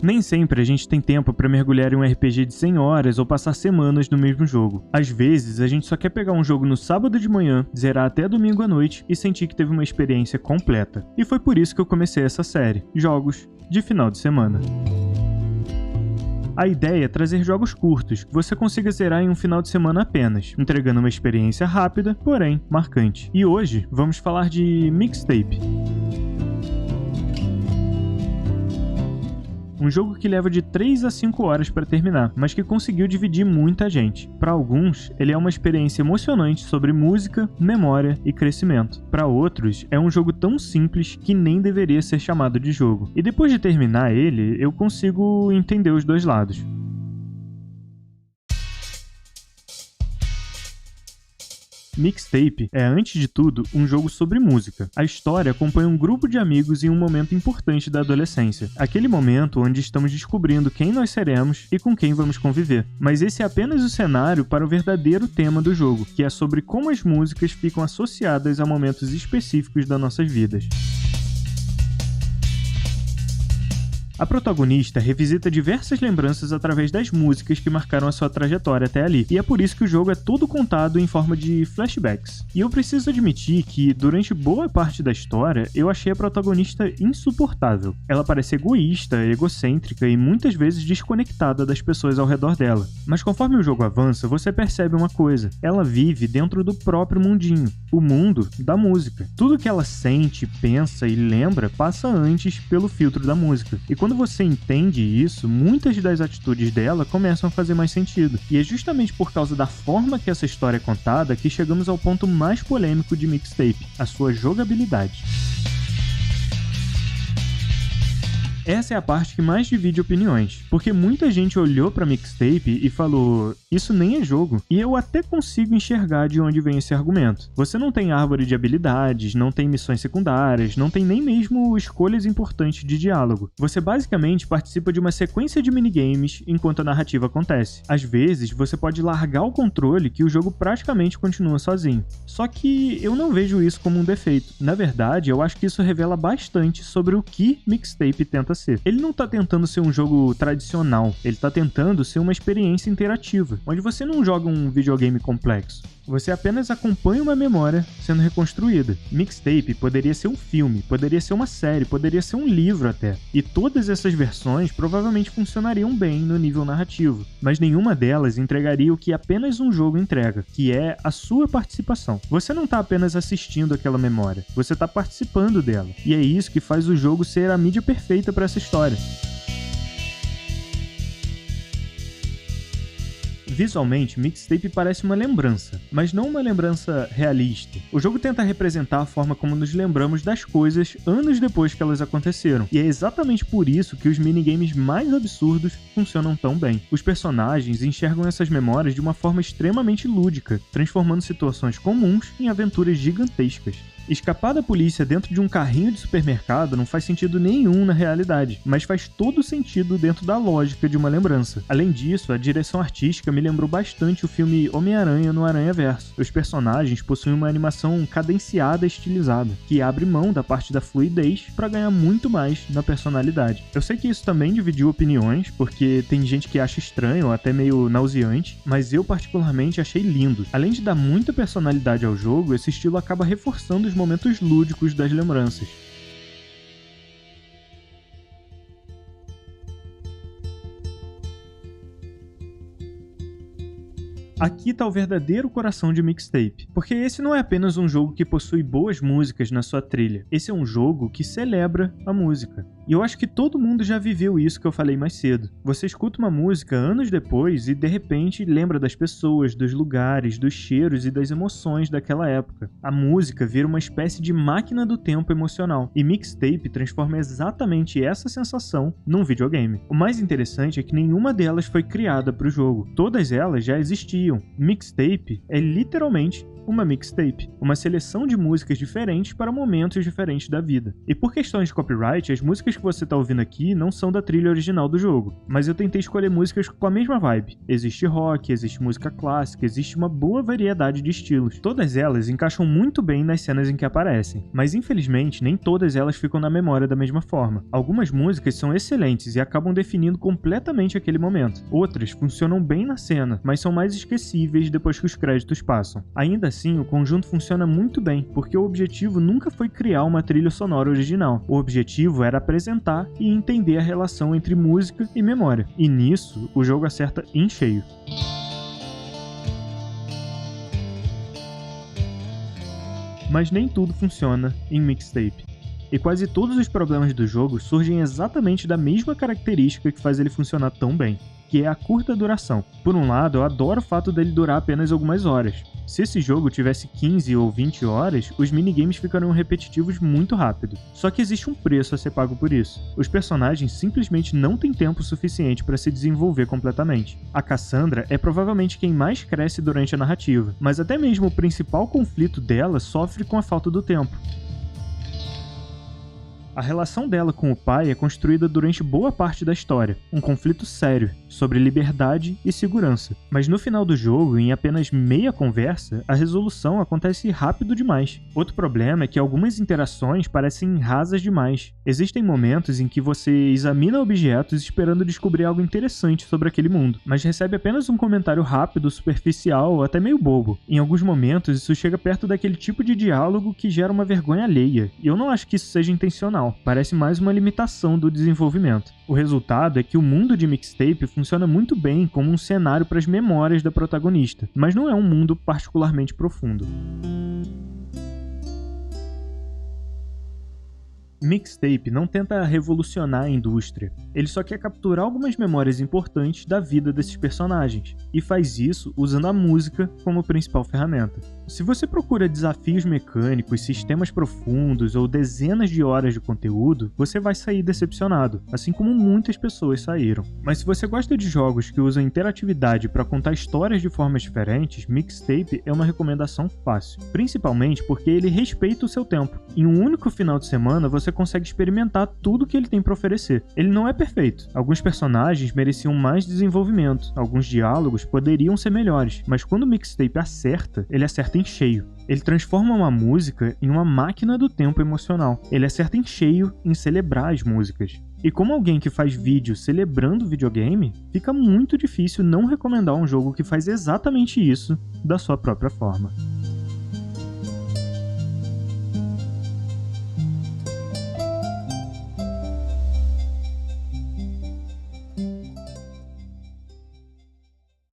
Nem sempre a gente tem tempo para mergulhar em um RPG de 100 horas ou passar semanas no mesmo jogo. Às vezes, a gente só quer pegar um jogo no sábado de manhã, zerar até domingo à noite e sentir que teve uma experiência completa. E foi por isso que eu comecei essa série, Jogos de Final de Semana. A ideia é trazer jogos curtos, que você consiga zerar em um final de semana apenas, entregando uma experiência rápida, porém marcante. E hoje, vamos falar de Mixtape. Um jogo que leva de 3 a 5 horas para terminar, mas que conseguiu dividir muita gente. Para alguns, ele é uma experiência emocionante sobre música, memória e crescimento. Para outros, é um jogo tão simples que nem deveria ser chamado de jogo. E depois de terminar ele, eu consigo entender os dois lados. Mixtape é, antes de tudo, um jogo sobre música. A história acompanha um grupo de amigos em um momento importante da adolescência. Aquele momento onde estamos descobrindo quem nós seremos e com quem vamos conviver. Mas esse é apenas o cenário para o verdadeiro tema do jogo, que é sobre como as músicas ficam associadas a momentos específicos das nossas vidas. A protagonista revisita diversas lembranças através das músicas que marcaram a sua trajetória até ali, e é por isso que o jogo é todo contado em forma de flashbacks. E eu preciso admitir que, durante boa parte da história, eu achei a protagonista insuportável. Ela parece egoísta, egocêntrica e muitas vezes desconectada das pessoas ao redor dela. Mas conforme o jogo avança, você percebe uma coisa: ela vive dentro do próprio mundinho, o mundo da música. Tudo que ela sente, pensa e lembra passa antes pelo filtro da música. E quando você entende isso, muitas das atitudes dela começam a fazer mais sentido. E é justamente por causa da forma que essa história é contada que chegamos ao ponto mais polêmico de Mixtape: a sua jogabilidade. Essa é a parte que mais divide opiniões, porque muita gente olhou pra Mixtape e falou: isso nem é jogo. E eu até consigo enxergar de onde vem esse argumento. Você não tem árvore de habilidades, não tem missões secundárias, não tem nem mesmo escolhas importantes de diálogo. Você basicamente participa de uma sequência de minigames enquanto a narrativa acontece. Às vezes, você pode largar o controle que o jogo praticamente continua sozinho. Só que eu não vejo isso como um defeito. Na verdade, eu acho que isso revela bastante sobre o que Mixtape tenta ser. Ele não tá tentando ser um jogo tradicional, ele tá tentando ser uma experiência interativa, onde você não joga um videogame complexo. Você apenas acompanha uma memória sendo reconstruída. Mixtape poderia ser um filme, poderia ser uma série, poderia ser um livro até. E todas essas versões provavelmente funcionariam bem no nível narrativo, mas nenhuma delas entregaria o que apenas um jogo entrega, que é a sua participação. Você não está apenas assistindo aquela memória, você está participando dela. E é isso que faz o jogo ser a mídia perfeita para essa história. Visualmente, Mixtape parece uma lembrança, mas não uma lembrança realista. O jogo tenta representar a forma como nos lembramos das coisas anos depois que elas aconteceram, e é exatamente por isso que os minigames mais absurdos funcionam tão bem. Os personagens enxergam essas memórias de uma forma extremamente lúdica, transformando situações comuns em aventuras gigantescas. Escapar da polícia dentro de um carrinho de supermercado não faz sentido nenhum na realidade, mas faz todo sentido dentro da lógica de uma lembrança. Além disso, a direção artística me lembrou bastante o filme Homem-Aranha no Aranhaverso. Os personagens possuem uma animação cadenciada e estilizada, que abre mão da parte da fluidez para ganhar muito mais na personalidade. Eu sei que isso também dividiu opiniões, porque tem gente que acha estranho ou até meio nauseante, mas eu particularmente achei lindo. Além de dar muita personalidade ao jogo, esse estilo acaba reforçando os momentos lúdicos das lembranças. Aqui tá o verdadeiro coração de Mixtape, porque esse não é apenas um jogo que possui boas músicas na sua trilha, esse é um jogo que celebra a música. E eu acho que todo mundo já viveu isso que eu falei mais cedo. Você escuta uma música anos depois e de repente lembra das pessoas, dos lugares, dos cheiros e das emoções daquela época. A música vira uma espécie de máquina do tempo emocional, e Mixtape transforma exatamente essa sensação num videogame. O mais interessante é que nenhuma delas foi criada para o jogo, todas elas já existiam sabiam, mixtape é literalmente uma mixtape, uma seleção de músicas diferentes para momentos diferentes da vida. E por questões de copyright, as músicas que você está ouvindo aqui não são da trilha original do jogo, mas eu tentei escolher músicas com a mesma vibe. Existe rock, existe música clássica, existe uma boa variedade de estilos. Todas elas encaixam muito bem nas cenas em que aparecem, mas infelizmente nem todas elas ficam na memória da mesma forma. Algumas músicas são excelentes e acabam definindo completamente aquele momento. Outras funcionam bem na cena, mas são mais esquecíveis depois que os créditos passam. Ainda assim, o conjunto funciona muito bem, porque o objetivo nunca foi criar uma trilha sonora original. O objetivo era apresentar e entender a relação entre música e memória. E nisso, o jogo acerta em cheio. Mas nem tudo funciona em mixtape. E quase todos os problemas do jogo surgem exatamente da mesma característica que faz ele funcionar tão bem, que é a curta duração. Por um lado, eu adoro o fato dele durar apenas algumas horas. Se esse jogo tivesse 15 ou 20 horas, os minigames ficariam repetitivos muito rápido. Só que existe um preço a ser pago por isso. Os personagens simplesmente não têm tempo suficiente para se desenvolver completamente. A Cassandra é provavelmente quem mais cresce durante a narrativa, mas até mesmo o principal conflito dela sofre com a falta do tempo. A relação dela com o pai é construída durante boa parte da história, um conflito sério, sobre liberdade e segurança. Mas no final do jogo, em apenas meia conversa, a resolução acontece rápido demais. Outro problema é que algumas interações parecem rasas demais. Existem momentos em que você examina objetos esperando descobrir algo interessante sobre aquele mundo, mas recebe apenas um comentário rápido, superficial ou até meio bobo. Em alguns momentos, isso chega perto daquele tipo de diálogo que gera uma vergonha alheia, e eu não acho que isso seja intencional. Parece mais uma limitação do desenvolvimento. O resultado é que o mundo de mixtape funciona muito bem como um cenário para as memórias da protagonista, mas não é um mundo particularmente profundo. Mixtape não tenta revolucionar a indústria, ele só quer capturar algumas memórias importantes da vida desses personagens, e faz isso usando a música como principal ferramenta. Se você procura desafios mecânicos, sistemas profundos ou dezenas de horas de conteúdo, você vai sair decepcionado, assim como muitas pessoas saíram. Mas se você gosta de jogos que usam interatividade para contar histórias de formas diferentes, Mixtape é uma recomendação fácil, principalmente porque ele respeita o seu tempo. Em um único final de semana, você consegue experimentar tudo que ele tem para oferecer. Ele não é perfeito. Alguns personagens mereciam mais desenvolvimento, alguns diálogos poderiam ser melhores, mas quando o Mixtape acerta, ele acerta em cheio. Ele transforma uma música em uma máquina do tempo emocional. Ele acerta em cheio em celebrar as músicas. E como alguém que faz vídeo celebrando videogame, fica muito difícil não recomendar um jogo que faz exatamente isso da sua própria forma.